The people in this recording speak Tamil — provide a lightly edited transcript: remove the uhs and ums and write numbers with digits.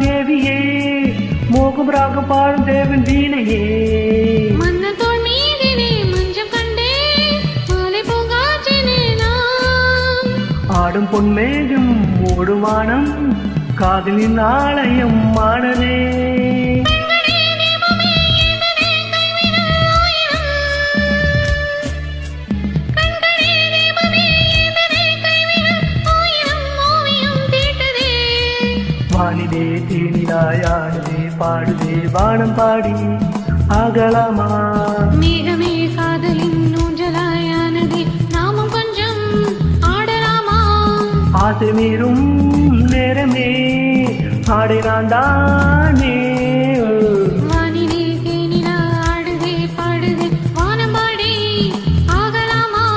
தேவியே மோகம் ராகம் பாடும் தேவன் வீணையே மன்னத்தோள் மீதினே மஞ்சம் கண்டே மாலை பூங்காற்றினே நான் ஆடும் பொன்மேகம் ஓடும் வானம் காதலின் ஆலயம் மாடலே வானிலே தேனிலாயானதே பாடுதே வானம் பாடி ஆகலாமா மேகமே காதலின் ஊஞ்சலாயானதே நாமும் கொஞ்சம் ஆடலாமா ஆசை மீறும் நேரமே ஆடை நான் தானே